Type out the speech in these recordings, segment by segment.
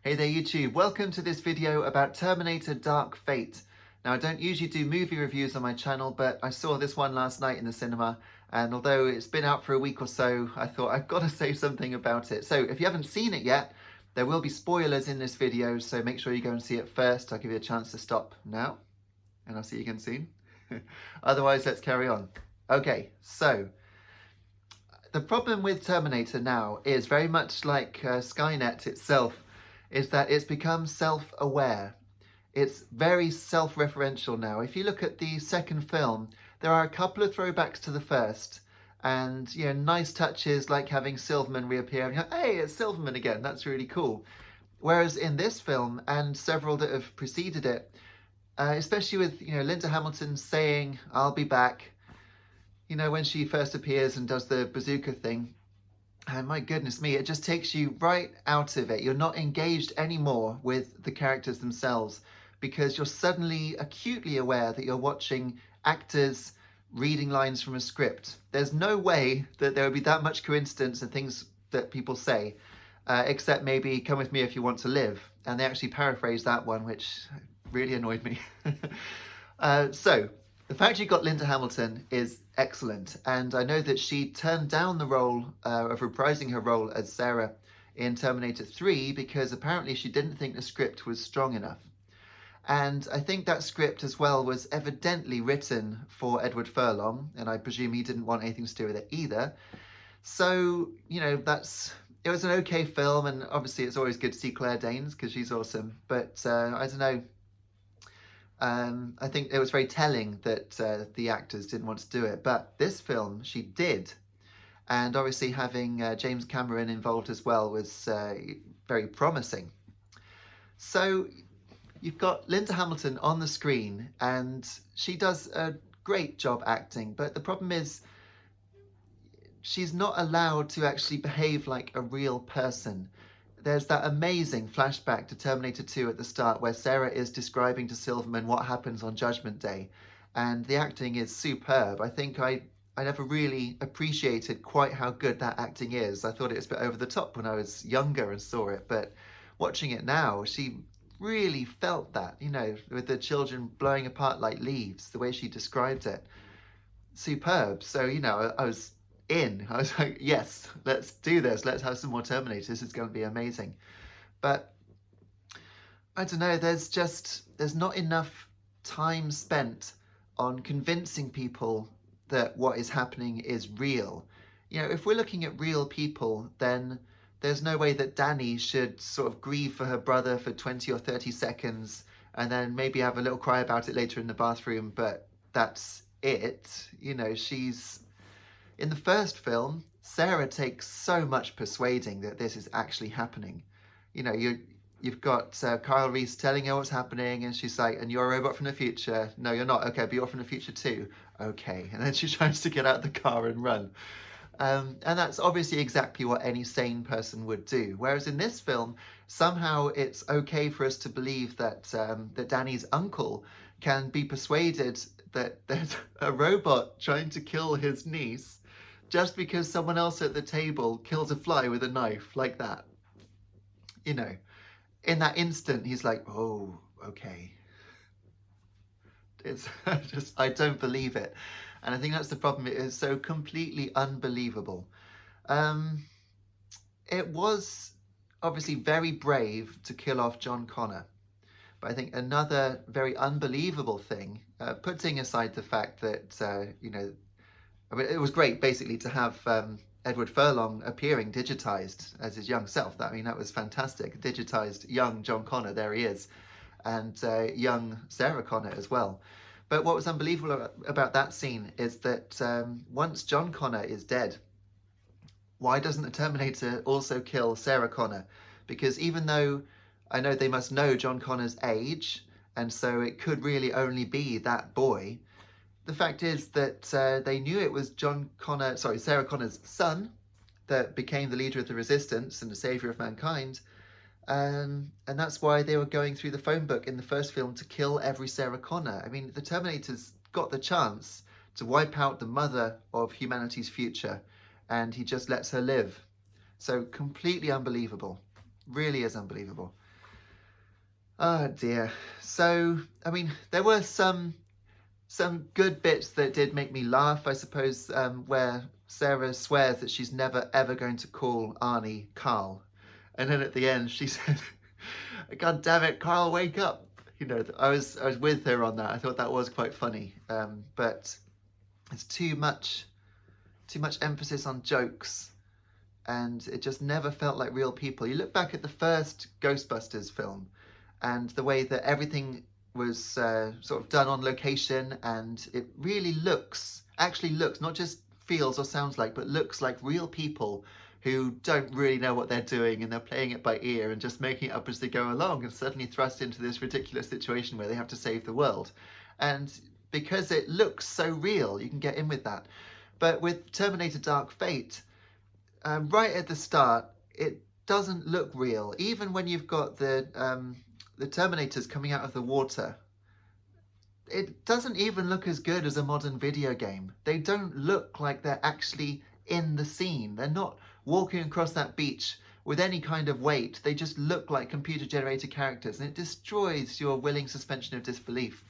Hey there YouTube, welcome to this video about Terminator Dark Fate. Now I don't usually do movie reviews on my channel, but I saw this one last night in the cinema, and although it's been out for a week or so, I thought I've got to say something about it. So if you haven't seen it yet, there will be spoilers in this video, so make sure you go and see it first. I'll give you a chance to stop now, and I'll see you again soon. Otherwise, let's carry on. Okay, so the problem with Terminator now is very much like Skynet itself, is that it's become self-aware. It's very self-referential now. If you look at the second film, there are a couple of throwbacks to the first, and nice touches like having Silverman reappear and hey, it's Silverman again, that's really cool. Whereas in this film, and several that have preceded it, especially with Linda Hamilton saying, "I'll be back," when she first appears and does the bazooka thing, and my goodness me, it just takes you right out of it. You're not engaged anymore with the characters themselves because you're suddenly acutely aware that you're watching actors reading lines from a script. There's no way that there would be that much coincidence in things that people say, except maybe "come with me if you want to live." And they actually paraphrase that one, which really annoyed me. So the fact you got Linda Hamilton is excellent, and I know that she turned down the role of reprising her role as Sarah in Terminator 3 because apparently she didn't think the script was strong enough. And I think that script as well was evidently written for Edward Furlong, and I presume he didn't want anything to do with it either. So, it was an okay film, and obviously it's always good to see Claire Danes because she's awesome, but I don't know. I think it was very telling that the actors didn't want to do it, but this film she did, and obviously having James Cameron involved as well was very promising. So you've got Linda Hamilton on the screen, and she does a great job acting, but the problem is she's not allowed to actually behave like a real person. There's that amazing flashback to Terminator 2 at the start where Sarah is describing to Silverman what happens on Judgment Day, and the acting is superb. I think I never really appreciated quite how good that acting is. I thought it was a bit over the top when I was younger and saw it, but watching it now, she really felt that, with the children blowing apart like leaves, the way she described it. Superb. So, I was like, yes, let's do this. Let's have some more Terminators. This is going to be amazing. But I don't know, there's not enough time spent on convincing people that what is happening is real. If we're looking at real people, then there's no way that Danny should sort of grieve for her brother for 20 or 30 seconds and then maybe have a little cry about it later in the bathroom, but that's it. In the first film, Sarah takes so much persuading that this is actually happening. You've got Kyle Reese telling her what's happening, and she's like, "And you're a robot from the future." "No, you're not." "Okay, but you're from the future too." "Okay." And then she tries to get out of the car and run. And that's obviously exactly what any sane person would do. Whereas in this film, somehow it's okay for us to believe that that Danny's uncle can be persuaded that there's a robot trying to kill his niece just because someone else at the table kills a fly with a knife like that. In that instant, he's like, "Oh, okay." It's I don't believe it. And I think that's the problem. It is so completely unbelievable. It was obviously very brave to kill off John Connor. But I think another very unbelievable thing, putting aside the fact that, it was great basically to have Edward Furlong appearing digitized as his young self. That was fantastic. Digitized young John Connor, there he is, and young Sarah Connor as well. But what was unbelievable about that scene is that once John Connor is dead, why doesn't the Terminator also kill Sarah Connor? Because even though I know they must know John Connor's age, and so it could really only be that boy, the fact is that they knew it was Sarah Connor's son that became the leader of the Resistance and the savior of mankind. And that's why they were going through the phone book in the first film to kill every Sarah Connor. The Terminator's got the chance to wipe out the mother of humanity's future, and he just lets her live. So completely unbelievable. Really is unbelievable. Oh dear. So, I mean, there were some good bits that did make me laugh, I suppose, where Sarah swears that she's never ever going to call Arnie Carl. And then at the end she said, God damn it, Carl, wake up. You know, I was with her on that. I thought that was quite funny. But it's too much emphasis on jokes, and it just never felt like real people. You look back at the first Ghostbusters film and the way that everything was sort of done on location, and it really actually looks, not just feels or sounds like, but looks like real people who don't really know what they're doing, and they're playing it by ear and just making it up as they go along, and suddenly thrust into this ridiculous situation where they have to save the world. And because it looks so real, you can get in with that. But with Terminator Dark Fate, right at the start, it doesn't look real. Even when you've got the Terminators coming out of the water, it doesn't even look as good as a modern video game. They don't look like they're actually in the scene. They're not walking across that beach with any kind of weight. They just look like computer-generated characters, and it destroys your willing suspension of disbelief.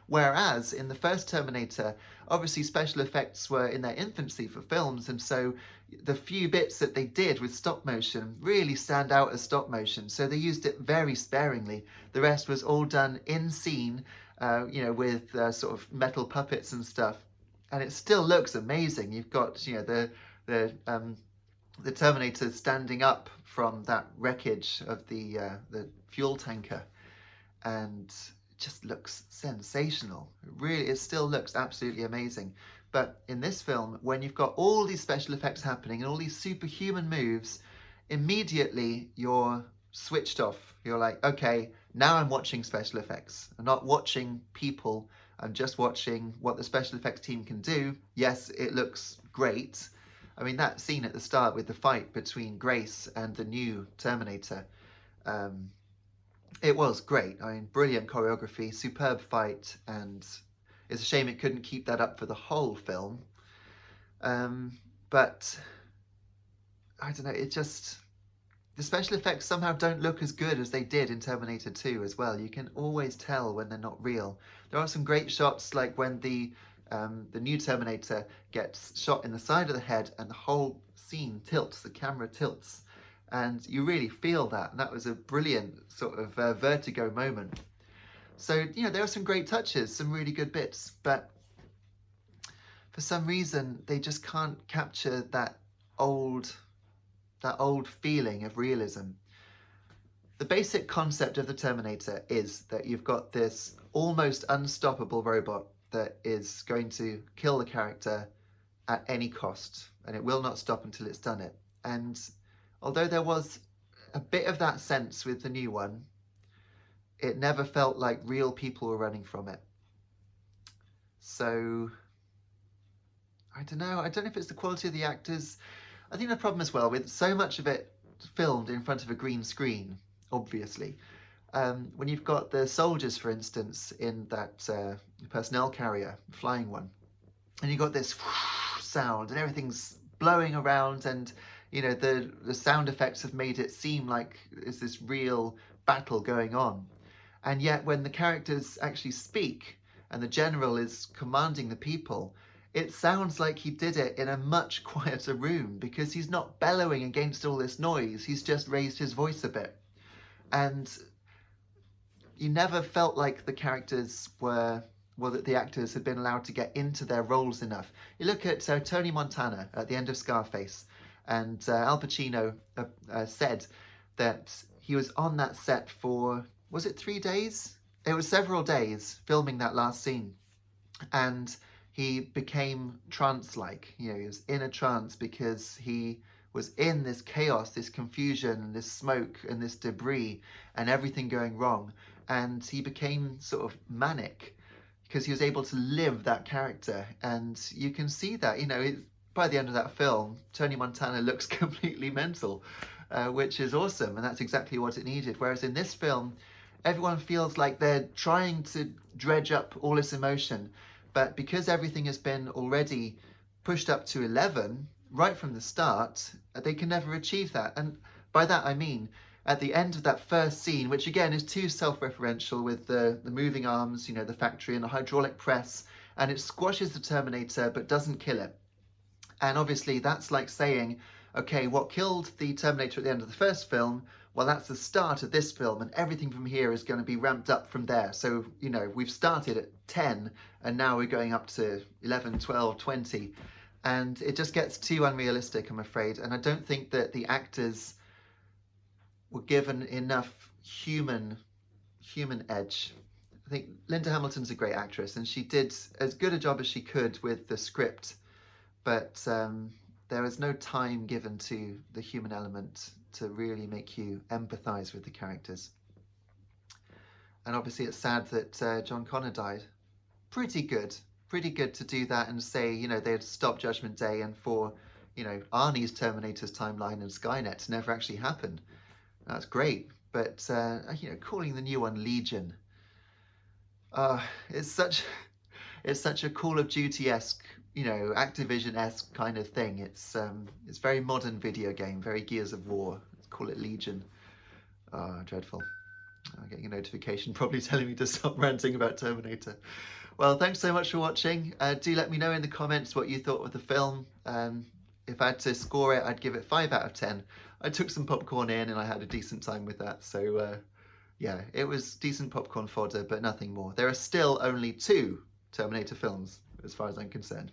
Whereas in the first Terminator, obviously special effects were in their infancy for films, and so the few bits that they did with stop motion really stand out as stop motion. So they used it very sparingly. The rest was all done in scene, with sort of metal puppets and stuff, and it still looks amazing. You've got the Terminator standing up from that wreckage of the fuel tanker, and just looks sensational. It still looks absolutely amazing. But in this film, when you've got all these special effects happening and all these superhuman moves, immediately you're switched off. You're like, okay, now I'm watching special effects. I'm not watching people. I'm just watching what the special effects team can do. Yes, it looks great. I mean, that scene at the start with the fight between Grace and the new Terminator, it was great. I mean, brilliant choreography, superb fight, and it's a shame it couldn't keep that up for the whole film. But I don't know, the special effects somehow don't look as good as they did in Terminator 2 as well. You can always tell when they're not real. There are some great shots, like when the new Terminator gets shot in the side of the head and the whole scene tilts, the camera tilts. And you really feel that, and that was a brilliant sort of vertigo moment. So, there are some great touches, some really good bits, but for some reason they just can't capture that old feeling of realism. The basic concept of the Terminator is that you've got this almost unstoppable robot that is going to kill the character at any cost, and it will not stop until it's done it. And although there was a bit of that sense with the new one, it never felt like real people were running from it. So, I don't know if it's the quality of the actors. I think the problem as well, with so much of it filmed in front of a green screen, obviously, when you've got the soldiers, for instance, in that personnel carrier, flying one, and you've got this sound and everything's blowing around, and the sound effects have made it seem like there's this real battle going on. And yet when the characters actually speak and the general is commanding the people, it sounds like he did it in a much quieter room, because he's not bellowing against all this noise. He's just raised his voice a bit. And you never felt like the characters that the actors had been allowed to get into their roles enough. You look at Tony Montana at the end of Scarface, and Al Pacino said that he was on that set for, was it 3 days? It was several days filming that last scene. And he became trance-like. He was in a trance because he was in this chaos, this confusion, and this smoke, and this debris, and everything going wrong. And he became sort of manic because he was able to live that character. And you can see that, by the end of that film, Tony Montana looks completely mental, which is awesome, and that's exactly what it needed. Whereas in this film, everyone feels like they're trying to dredge up all this emotion, but because everything has been already pushed up to 11 right from the start, they can never achieve that. And by that I mean, at the end of that first scene, which again is too self-referential with the moving arms, you know, the factory and the hydraulic press, and it squashes the Terminator but doesn't kill it. And obviously that's like saying, okay, what killed the Terminator at the end of the first film, well, that's the start of this film, and everything from here is going to be ramped up from there. So, you know, we've started at 10 and now we're going up to 11, 12, 20. And it just gets too unrealistic, I'm afraid. And I don't think that the actors were given enough human edge. I think Linda Hamilton's a great actress and she did as good a job as she could with the script, but there was no time given to the human element to really make you empathise with the characters. And obviously it's sad that John Connor died. Pretty good to do that and say, you know, they had stopped Judgment Day and for, you know, Arnie's Terminator's timeline and Skynet to never actually happen. That's great, but you know, calling the new one Legion, it's such a Call of Duty-esque, you know, Activision-esque kind of thing. It's very modern video game, very Gears of War. Let's call it Legion. Oh, dreadful. I'm getting a notification probably telling me to stop ranting about Terminator. Well, thanks so much for watching. Do let me know in the comments what you thought of the film. If I had to score it, I'd give it 5 out of 10. I took some popcorn in and I had a decent time with that. So yeah, it was decent popcorn fodder, but nothing more. There are still only 2 Terminator films, as far as I'm concerned.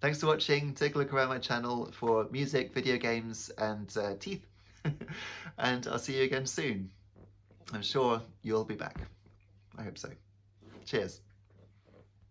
Thanks for watching. Take a look around my channel for music, video games, and teeth. And I'll see you again soon. I'm sure you'll be back. I hope so. Cheers.